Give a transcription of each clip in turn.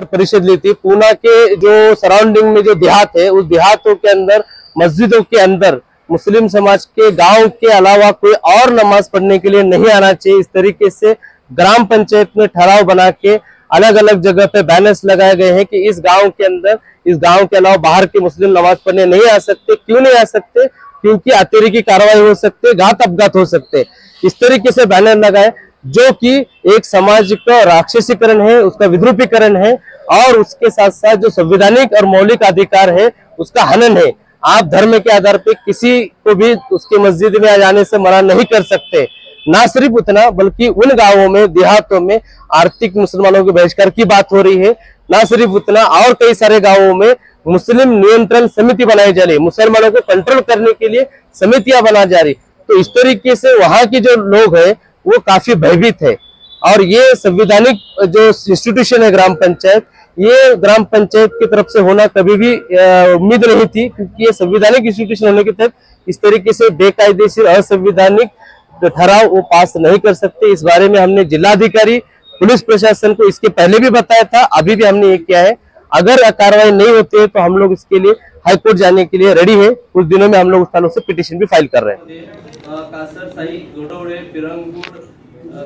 परिषद ली थी। पूना के जो सराउंडिंग में जो देहात है, उस देहातों के अंदर मस्जिदों के अंदर मुस्लिम समाज के गांव के अलावा कोई और नमाज पढ़ने के लिए नहीं आना चाहिए। इस तरीके से ग्राम पंचायत में ठहराव बना के अलग अलग जगह पे बैनर्स लगाए गए हैं कि इस गांव के अंदर, इस गांव के अलावा बाहर के मुस्लिम नमाज पढ़ने नहीं आ सकते। क्यों नहीं आ सकते? क्योंकि अतिरेकी कार्रवाई हो सकते, घात अपघात हो सकते। इस तरीके से बैनर लगाए जो कि एक समाज का राक्षसीकरण है, उसका विद्रूपीकरण है और उसके साथ साथ जो संवैधानिक और मौलिक अधिकार है उसका हनन है। आप धर्म के आधार पे किसी को भी उसकी मस्जिद में आ जाने से मना नहीं कर सकते। ना सिर्फ उतना बल्कि उन गांवों में, देहातों में आर्थिक मुसलमानों के बहिष्कार की बात हो रही है। ना सिर्फ उतना, और कई सारे गांवों में मुस्लिम नियंत्रण समिति बनाई जा रही, मुसलमानों को कंट्रोल करने के लिए समितियां बना जा रही। तो इस तरीके से वहां के जो लोग हैं वो काफी भयभीत है। और ये संवैधानिक जो इंस्टीट्यूशन है ग्राम पंचायत, ये ग्राम पंचायत की तरफ से होना कभी भी उम्मीद नहीं थी, क्योंकि ये संवैधानिक इंस्टीट्यूशन होने के तहत इस तरीके से बेकायदेशीर असंवैधानिक ठहराव वो पास नहीं कर सकते। इस बारे में हमने जिलाधिकारी, पुलिस प्रशासन को इसके पहले भी बताया था, अभी भी हमने ये किया है। अगर कार्रवाई नहीं होती है तो हम लोग इसके लिए हाईकोर्ट जाने के लिए रेडी है। कुछ दिनों में हम लोग उस स्थानों से पिटीशन भी फाइल कर रहे हैं। कासर, साई, गोडवडे, पिरंगुड,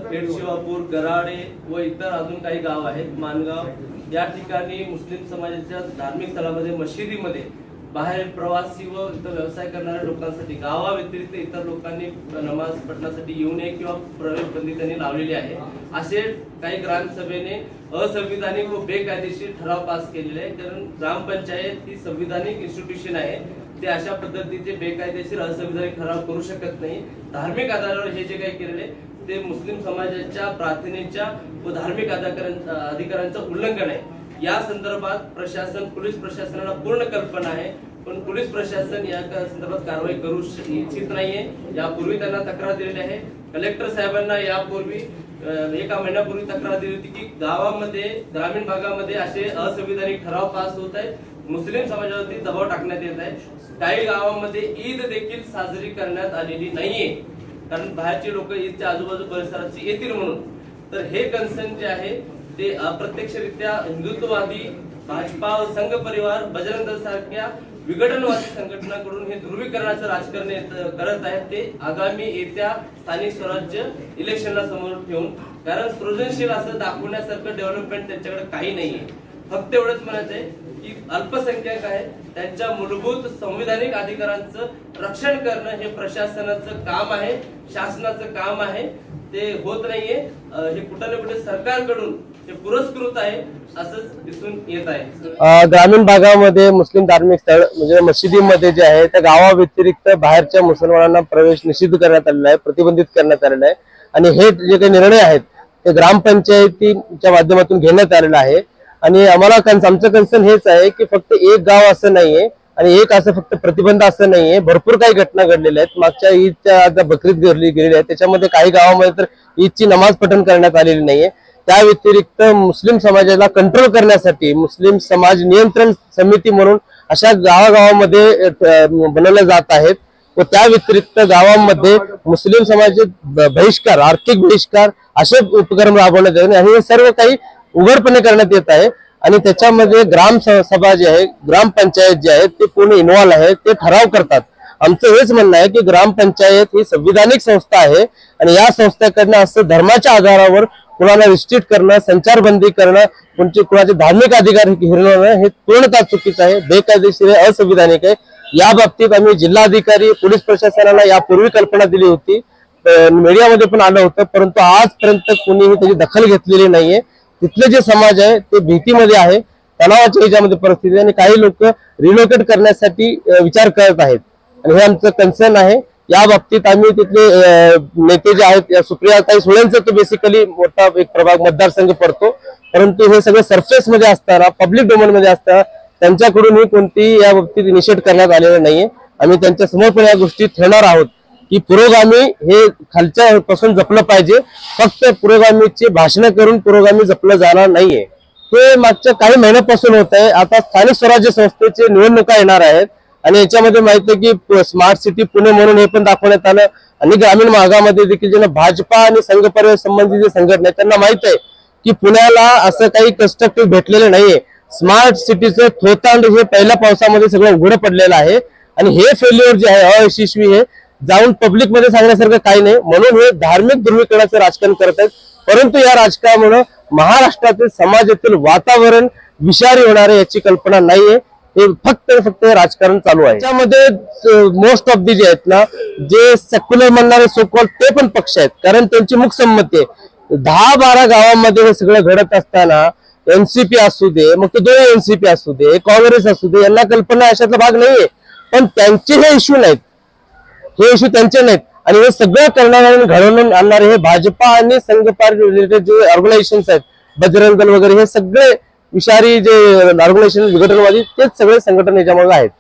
खेडशिवापूर, गराडे व इतर अजून काही गाव आहेत, मानगाव या ठिकाणी मुस्लिम समाजाच्या धार्मिक स्थळामध्ये, मशिदीमध्ये बाहेर प्रवासी व इतर व्यवसाय करणाऱ्या लोकांसाठी गावाव्यतिरिक्त इतर लोकांनी नमाज पढण्यासाठी येऊ नये किंवा प्रवेश बंदी त्यांनी लावलेली आहे। असे काही ग्रामसभेने असंविधानिक व बेकायदेशीर ठराव पास केलेले आहे। कारण ग्रामपंचायत ही संविधानिक इन्स्टिट्यूशन आहे, ते अशा पद्धतीचे बेकायदेशीर असंविधानिक ठराव करू शकत नाही। धार्मिक आधारावर हे जे काही केलेले ते मुस्लिम समाजाच्या प्रार्थनेच्या व धार्मिक अधिकारांचं उल्लंघन आहे। या संदर्भात प्रशासन, पोलीस प्रशासनाला पूर्ण कल्पना आहे, पण पोलीस प्रशासन या संदर्भात कारवाई करू इच्छित नाहीये। यापूर्वी त्यांना तक्रार दिलेली आहे। कलेक्टर साहेबांना यापूर्वी 1 महिन्यापूर्वी तक्रार दिली होती की गावामध्ये, ग्रामीण भागामध्ये असे असंविधानिक ठराव पास होत आहेत, मुस्लिम समाजावरती दबाव टाकण्यात येत आहे। काही गावामध्ये ईद देखील साजरी करण्यात आलेली नाहीये, कारण बाहेरचे लोक ईदच्या आजूबाजू परिसराची येतील म्हणून। तर हे कन्सर्न जे आहे ते अप्रत्यक्षरित्या हिंदुत्ववादी, भाजपा, संघ परिवार, बजरंग दल सारख्या विघटनवादी संघटनांकडून हे ध्रुवीकरणाचं राजकारण करत आहेत। ते आगामी येत्या स्थानिक स्वराज्य इलेक्शनला समोर ठेवून, कारण सृजनशील असं दाखवण्यासारखं डेव्हलपमेंट त्यांच्याकडे काही नाहीये। फक्त एवढंच म्हणायचं आहे की अल्पसंख्याक आहे, त्यांच्या मूलभूत संविधानिक अधिकारांचं रक्षण करणं हे प्रशासनाचं काम आहे, शासनाचं काम आहे। ते होत नाहीये। हे कुठे ना कुठे सरकारकडून हे पुरस्कृत आहे असंच दिसून येत आहे। ग्रामीण भागामध्ये मुस्लिम धार्मिक स्थळ म्हणजे मशिदीमध्ये जे आहे त्या गावाव्यतिरिक्त बाहेरच्या मुसलमानांना प्रवेश निषिद्ध करण्यात आलेला आहे, प्रतिबंधित करण्यात आलेला आहे। आणि हे जे काही निर्णय आहेत ते ग्रामपंचायतीच्या माध्यमातून घेण्यात आलेला आहे। आणि आम्हाला आमचं कन्सर्न हेच आहे की फक्त एक गाव असं नाहीये आणि एक असं फक्त प्रतिबंध असं नाहीये। भरपूर काही घटना घडलेल्या आहेत। मागच्या ईदच्या आता बकरीद गेलेली आहे, त्याच्यामध्ये काही गावामध्ये तर ईदची नमाज पठण करण्यात आलेली नाहीये। त्या व्यतिरिक्त मुस्लिम समाजाला कंट्रोल करण्यासाठी मुस्लिम समाज नियंत्रण समिती म्हणून अशा गावागावामध्ये बनवल्या जात आहेत व त्या व्यतिरिक्त गावांमध्ये मुस्लिम समाजाचे बहिष्कार, आर्थिक बहिष्कार असे उपक्रम राबवण्यात येत आणि हे सर्व काही उघडपणे करण्यात येत आहे। आणि त्याच्यामध्ये ग्राम सभा जे आहे, ग्रामपंचायत जे आहे ते पूर्ण इन्व्हॉल्व आहे, ते ठराव करतात। आमचं हेच म्हणणं आहे की ग्रामपंचायत ही संविधानिक संस्था आहे आणि या संस्थेकडनं असं धर्माच्या आधारावर कुणाला रिस्ट्रिक्ट करणं, संचारबंदी करणं, कुणाचे धार्मिक अधिकार हिरवणं हे पूर्णतः चुकीचं आहे, बेकायदेशीर आहे, असंविधानिक आहे। या बाबतीत आम्ही जिल्हाधिकारी, पोलीस प्रशासनाला यापूर्वी कल्पना दिली होती, मीडियामध्ये पण आलं होतं, परंतु आजपर्यंत कोणीही त्याची दखल घेतलेली नाहीये। तिथले जे समाज आहे ते भीतीमध्ये आहे, तणावाच्या ह्याच्यामध्ये परिस्थिती, आणि काही लोक रिलोकेट करण्यासाठी विचार करत आहेत आणि हे आमचं कन्सर्न आहे। या बाबतीत आम्ही तिथले नेते जे आहेत, सुप्रियाताई सुळेंचा तो बेसिकली मोठा एक प्रभाग मतदारसंघ पडतो, परंतु हे सगळं सरफेस मध्ये असताना, पब्लिक डोमेन मध्ये असताना त्यांच्याकडूनही कोणतीही या बाबतीत इनिशिएट करण्यात आलेलं नाहीये। आम्ही त्यांच्या समोर पण या गोष्टी ठेवणार आहोत की पुरोगामी हे खालच्या पासून जपलं पाहिजे, फक्त पुरोगामीची भाषण करून पुरोगामी जपलं जाणार नाहीये। हे मागच्या काही महिन्यापासून होत आहे। आता स्थानिक स्वराज्य संस्थेचे निवडणुका येणार आहेत आणि याच्यामध्ये माहिती आहे की स्मार्ट सिटी पुणे म्हणून हे पण दाखवण्यात आलं आणि ग्रामीण भागामध्ये देखील ज्यांना भाजपा आणि संघ परिवार संबंधित जे संघटना आहेत त्यांना माहित आहे की पुण्याला असं काही कन्स्ट्रक्टिव्ह भेटलेलं नाहीये. स्मार्ट सिटीचं थोतांड हे पहिल्या पावसामध्ये सगळं उघडं पडलेलं आहे आणि हे फेल्युअर जे आहे अयशस्वी हे जाऊन पब्लिक मध्ये सांगण्यासारखं काही नाही. म्हणून हे धार्मिक ध्रुवीकरणाचं राजकारण करत आहेत. परंतु या राजकारणामुळे महाराष्ट्रातील समाजातील वातावरण विषारी होणार आहे याची कल्पना नाहीये. हे फक्त राजकारण चालू आहे. त्यामध्ये मोस्ट ऑफ दी जे आहेत ना, जे सेक्युलर म्हणणारे सोकॉल ते पण पक्ष आहेत, कारण त्यांची मुकसंमती आहे. 10-12 गावांमध्ये हे सगळं घडत असताना एनसीपी असू दे, मग ते दोन एनसीपी असू दे, काँग्रेस असू दे, यांना कल्पना अशातला भाग नाहीये. पण त्यांचे हे इश्यू नाहीत, हे इश्यू त्यांचे नाहीत. आणि हे सगळं करणारे आणि घडवून आणणारे हे भाजपा आणि संघपार रिलेटेड जे ऑर्गनायझेशन्स आहेत, बजरंग दल वगैरे, हे सगळे विषारी जे ऑर्गनायझेशन विघटनवादी तेच सगळे संघटना याच्यामध्ये आहेत.